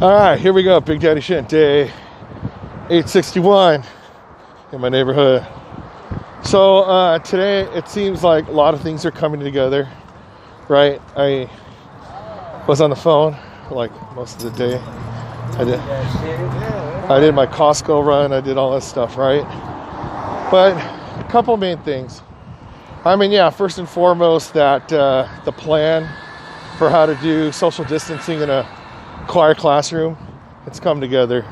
All right, here we go. Big Daddy Shit, day 861 in my neighborhood. So today it seems like a lot of things are coming together, right? I was on the phone like most of the day. I did my Costco run. I did all that stuff, right? But a couple main things. I mean, yeah, first and foremost, that the plan for how to do social distancing in a choir classroom, it's come together.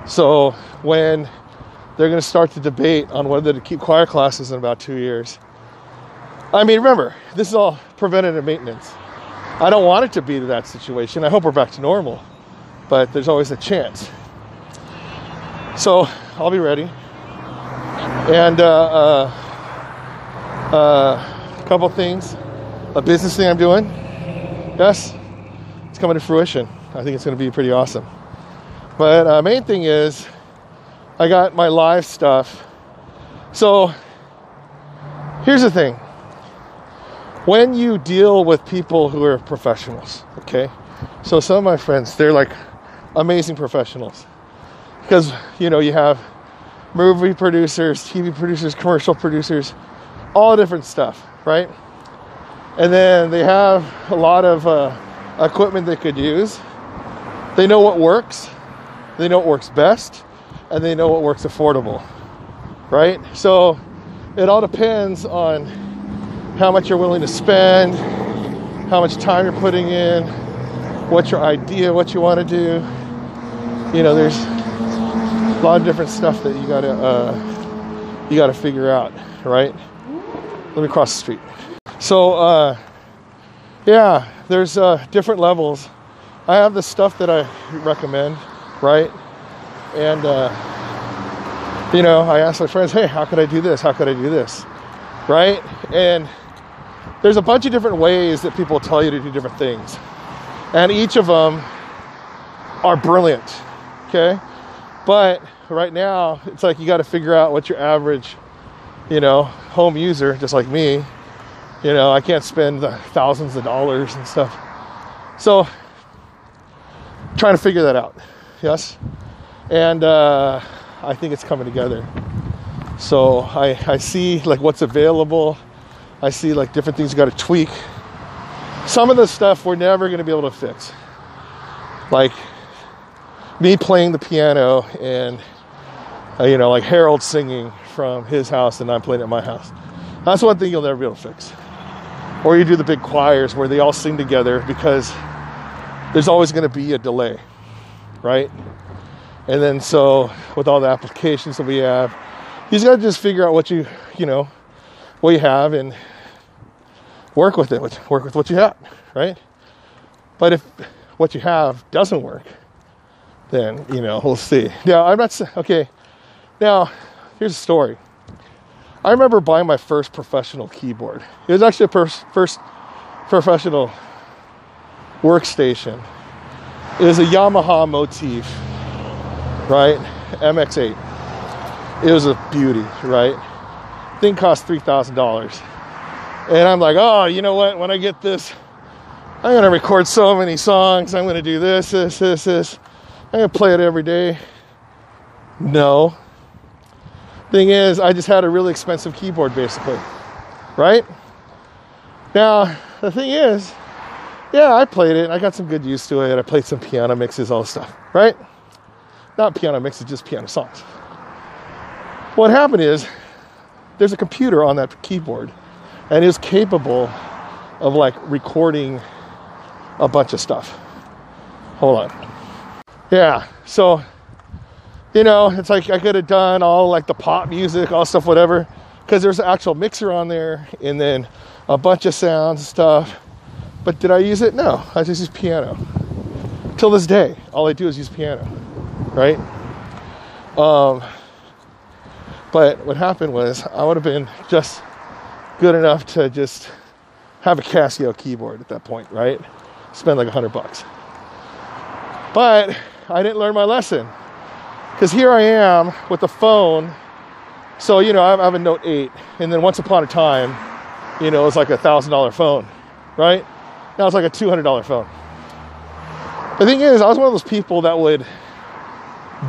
So when they're going to start the debate on whether to keep choir classes in about 2 years, I mean, remember, this is all preventative maintenance. I don't want it to be to that situation. I hope we're back to normal, but there's always a chance. So I'll be ready. And a couple things. A business thing I'm doing. Yes, it's coming to fruition. I think it's going to be pretty awesome. But main thing is, I got my live stuff. So here's the thing. When you deal with people who are professionals, okay? So some of my friends, they're like amazing professionals. Because, you know, you have movie producers, TV producers, commercial producers, all different stuff, right? And then they have a lot of equipment they could use. They know what works. They know what works best. And they know what works affordable, right? So it all depends on how much you're willing to spend, how much time you're putting in, what's your idea, what you want to do. You know, there's a lot of different stuff that you gotta figure out, right? Let me cross the street. So yeah, there's different levels. I have the stuff that I recommend, right? And you know, I ask my friends, hey, how could I do this? How could I do this? Right? And there's a bunch of different ways that people tell you to do different things. And each of them are brilliant, okay? But right now, it's like you got to figure out what your average, you know, home user, just like me, you know, I can't spend thousands of dollars and stuff. So, trying to figure that out, yes? And I think it's coming together. So I see like what's available. I see like different things you got to tweak. Some of the stuff we're never going to be able to fix. Like me playing the piano and, you know, like Harold singing from his house and I'm playing at my house. That's one thing you'll never be able to fix. Or you do the big choirs where they all sing together because there's always going to be a delay, right? And then so with all the applications that we have, you just got to just figure out what you know, what you have and work with it. Work with what you have, right? But if what you have doesn't work, then, you know, we'll see. Now, I'm not, okay, now, here's a story. I remember buying my first professional keyboard. It was actually a first professional workstation. It was a Yamaha Motif, right? MX-8. It was a beauty, right? Thing cost $3,000. And I'm like, oh, you know what? When I get this, I'm going to record so many songs. I'm going to do this. I'm going to play it every day. No. Thing is, I just had a really expensive keyboard, basically. Right? Now, the thing is, yeah, I played it. I got some good use to it. I played some piano mixes, all this stuff. Right? Not piano mixes, just piano songs. What happened is, there's a computer on that keyboard, and it's capable of like recording a bunch of stuff. Hold on. Yeah, so, you know, it's like I could have done all like the pop music, all stuff, whatever, because there's an actual mixer on there, and then a bunch of sounds and stuff. But did I use it? No, I just use piano. Till this day, all I do is use piano, right? But what happened was I would have been just good enough to just have a Casio keyboard at that point, right? Spend like $100. But I didn't learn my lesson because here I am with the phone. So, you know, I have a Note 8, and then once upon a time, you know, it was like $1,000 phone, right? Now it's like a $200 phone. But The thing is, I was one of those people that would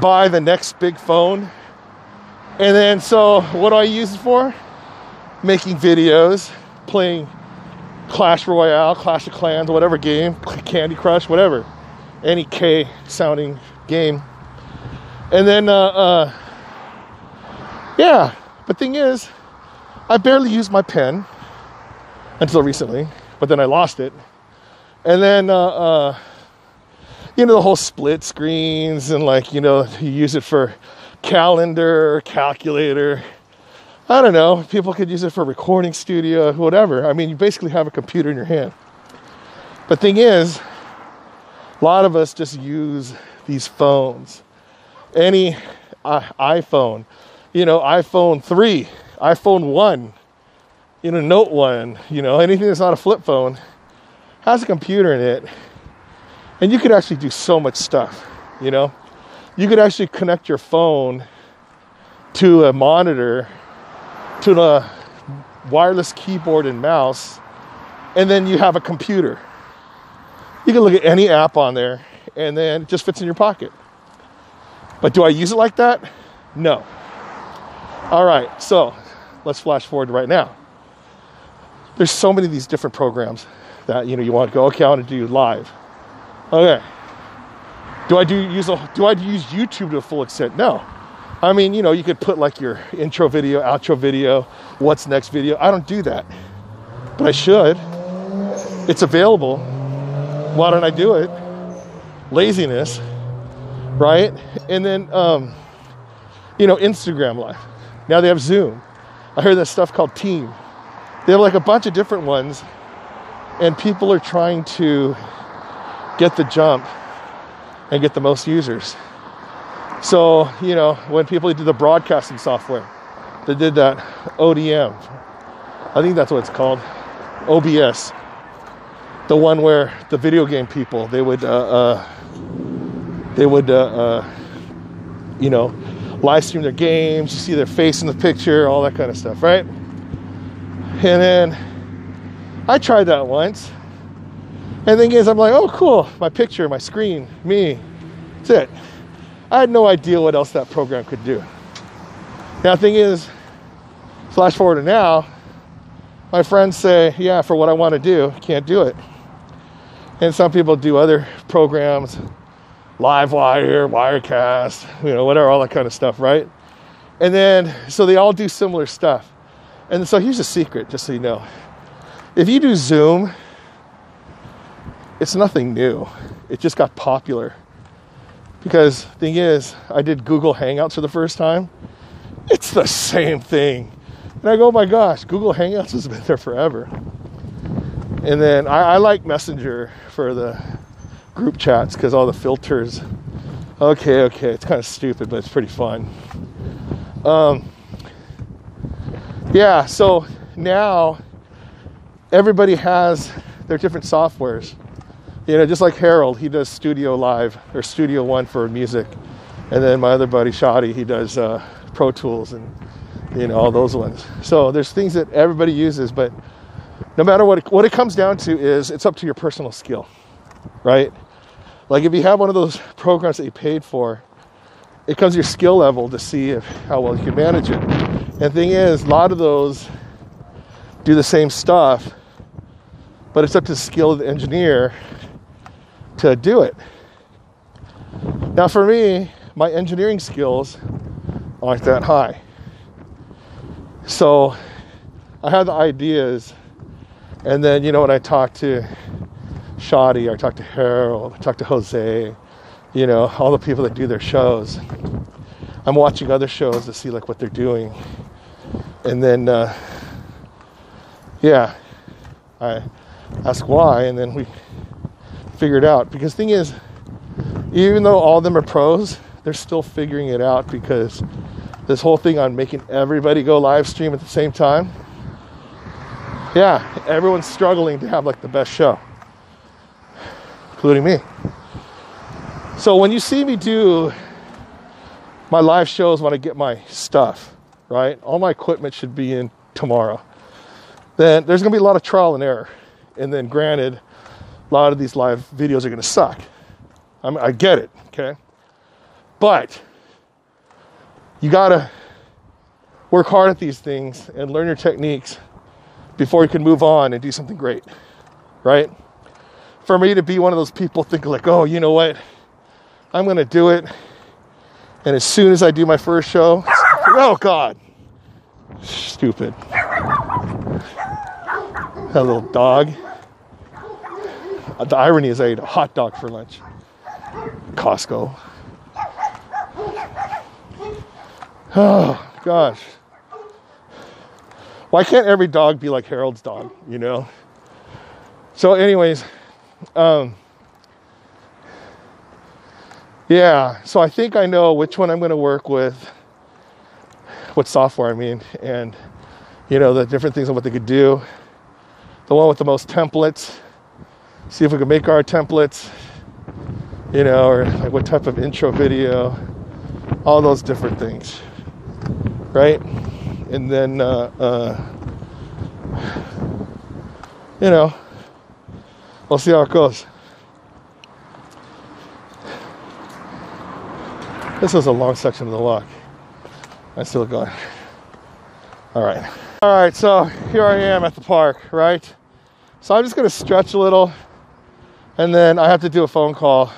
buy the next big phone. And then, so what do I use it for? Making videos, playing Clash Royale, Clash of Clans, whatever game, Candy Crush, whatever. Any K sounding game. And then, yeah. But thing is, I barely used my pen until recently, but then I lost it. And then, you know, the whole split screens and like, you know, you use it for calendar, calculator. I don't know. People could use it for recording studio, whatever. I mean, you basically have a computer in your hand. But thing is, a lot of us just use these phones. Any iPhone, you know, iPhone 3, iPhone 1, you know, Note 1, you know, anything that's not a flip phone has a computer in it. And you could actually do so much stuff, you know. You could actually connect your phone to a monitor, to a wireless keyboard and mouse, and then you have a computer. You can look at any app on there, and then it just fits in your pocket. But do I use it like that? No. All right, so let's flash forward to right now. There's so many of these different programs that, you know, you want to go, okay, I want to do live. Okay. Do I use YouTube to a full extent? No. I mean, you know, you could put like your intro video, outro video, what's next video. I don't do that, but I should. It's available. Why don't I do it? Laziness, right? And then, you know, Instagram Live. Now they have Zoom. I heard that stuff called Team. They have like a bunch of different ones, and people are trying to get the jump and get the most users. So, you know, when people did the broadcasting software, they did that ODM. I think that's what it's called. OBS. The one where the video game people, they would you know, live stream their games, you see their face in the picture, all that kind of stuff, right? And then I tried that once. And the thing is, I'm like, oh, cool. My picture, my screen, me. That's it. I had no idea what else that program could do. Now, the thing is, flash forward to now, my friends say, yeah, for what I want to do, can't do it. And some people do other programs, Livewire, Wirecast, you know, whatever, all that kind of stuff, right? And then, so they all do similar stuff. And so here's a secret, just so you know. If you do Zoom, it's nothing new. It just got popular. Because the thing is, I did Google Hangouts for the first time. It's the same thing. And I go, oh my gosh, Google Hangouts has been there forever. And then I like Messenger for the group chats because all the filters. Okay, it's kind of stupid, but it's pretty fun. Yeah, so now everybody has their different softwares. You know, just like Harold, he does Studio Live or Studio One for music. And then my other buddy, Shadi, he does Pro Tools and, you know, all those ones. So there's things that everybody uses, but no matter what it comes down to is it's up to your personal skill, right? Like if you have one of those programs that you paid for, it comes to your skill level to see how well you can manage it. And the thing is, a lot of those do the same stuff, but it's up to the skill of the engineer to do it. Now for me, my engineering skills aren't that high. So I have the ideas, and then, you know, when I talk to Shadi, I talk to Harold, I talk to Jose, you know, all the people that do their shows. I'm watching other shows to see like what they're doing. And then, yeah, I ask why, and then we figure it out. Because the thing is, even though all of them are pros, they're still figuring it out, because this whole thing on making everybody go live stream at the same time, yeah, everyone's struggling to have like the best show, including me. So when you see me do my live shows, when I get my stuff, right, all my equipment should be in tomorrow, then there's going to be a lot of trial and error. And then granted, a lot of these live videos are going to suck. I get it, okay? But you gotta work hard at these things and learn your techniques before you can move on and do something great, right? For me to be one of those people thinking like, oh, you know what? I'm gonna do it. And as soon as I do my first show, oh God, stupid. That little dog. The irony is I ate a hot dog for lunch. Costco. Oh, gosh. Why can't every dog be like Harold's dog, you know? So anyways, yeah, so I think I know which one I'm going to work with, what software I mean, and, you know, the different things and what they could do. The one with the most templates, see if we can make our templates, you know, or like what type of intro video, all those different things, right? And then, you know, we'll see how it goes. This was a long section of the walk. I'm still going. All right, so here I am at the park, right? So I'm just gonna stretch a little, and then I have to do a phone call.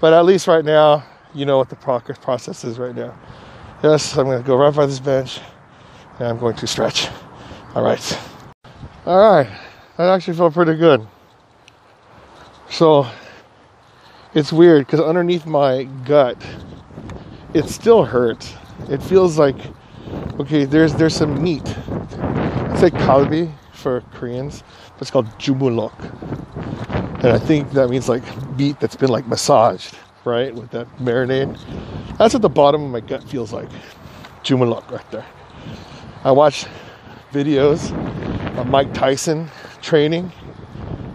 But at least right now, you know what the process is right now. Yes, I'm gonna go right by this bench, and I'm going to stretch. All right, that actually felt pretty good. So it's weird, because underneath my gut, it still hurts. It feels like, okay, there's some meat. It's like kalbi for Koreans, but it's called jumulok. And I think that means like meat that's been like massaged, right? With that marinade. That's what the bottom of my gut feels like. Jumulok right there. I watch videos of Mike Tyson training.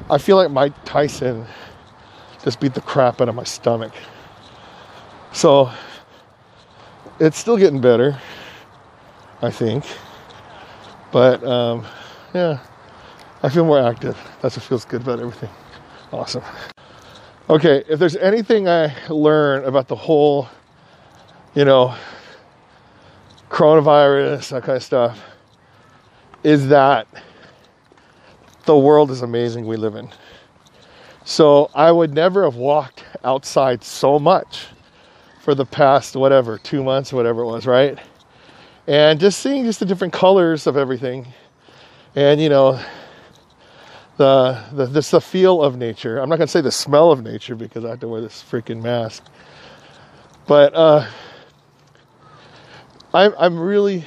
I feel like Mike Tyson just beat the crap out of my stomach. So it's still getting better, I think. But yeah, I feel more active. That's what feels good about everything. Awesome. Okay, if there's anything I learn about the whole, you know, coronavirus, that kind of stuff, is that the world is amazing we live in. So I would never have walked outside so much for the past, 2 months, whatever it was, right? And just seeing just the different colors of everything. And, you know, the feel of nature. I'm not going to say the smell of nature because I have to wear this freaking mask. But I'm really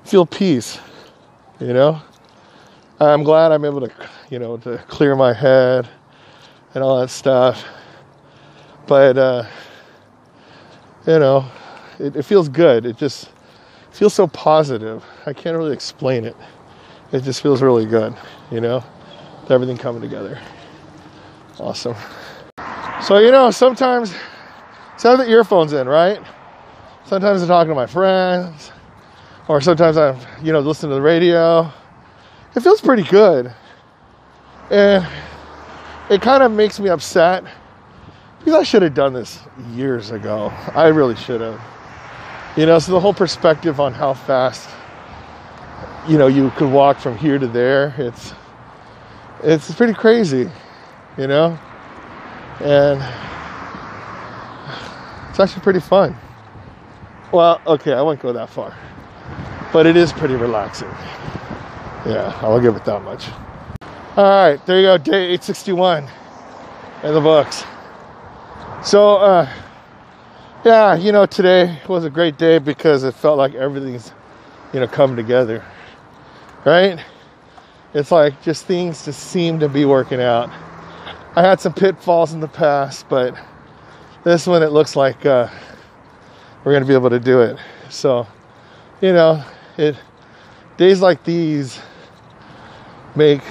feel peace, you know? I'm glad I'm able to, you know, to clear my head and all that stuff. But, you know, it feels good. It just feels so positive. I can't really explain it. It just feels really good, you know, everything coming together. Awesome. So, you know, sometimes I have the earphones in, right? Sometimes I'm talking to my friends, or sometimes I'm, you know, listening to the radio. It feels pretty good. And it kind of makes me upset because I should have done this years ago. I really should have. You know, so the whole perspective on how fast, you know, you could walk from here to there, it's pretty crazy, you know? And it's actually pretty fun. Well, okay, I won't go that far. But it is pretty relaxing. Yeah, I'll give it that much. All right, there you go, day 861 in the books. So, yeah, you know, today was a great day because it felt like everything's, you know, come together, right? It's like just things just seem to be working out. I had some pitfalls in the past, but this one, it looks like we're going to be able to do it. So, you know, days like these make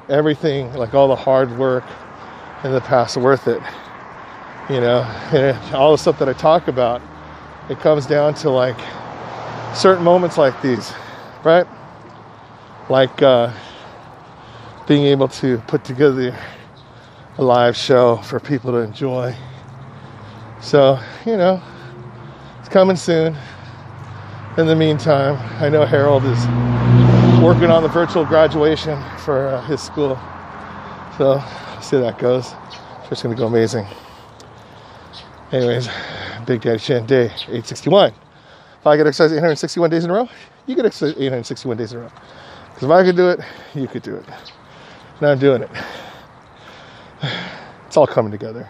everything, like all the hard work in the past, worth it. You know, and all the stuff that I talk about, it comes down to like certain moments like these, right? Like being able to put together a live show for people to enjoy. So, you know, it's coming soon. In the meantime, I know Harold is working on the virtual graduation for his school. So, let's see how that goes. It's going to go amazing. Anyways, Big Daddy Shin, day 861. If I get exercise 861 days in a row, you get exercise 861 days in a row. Because if I could do it, you could do it. And I'm doing it. It's all coming together.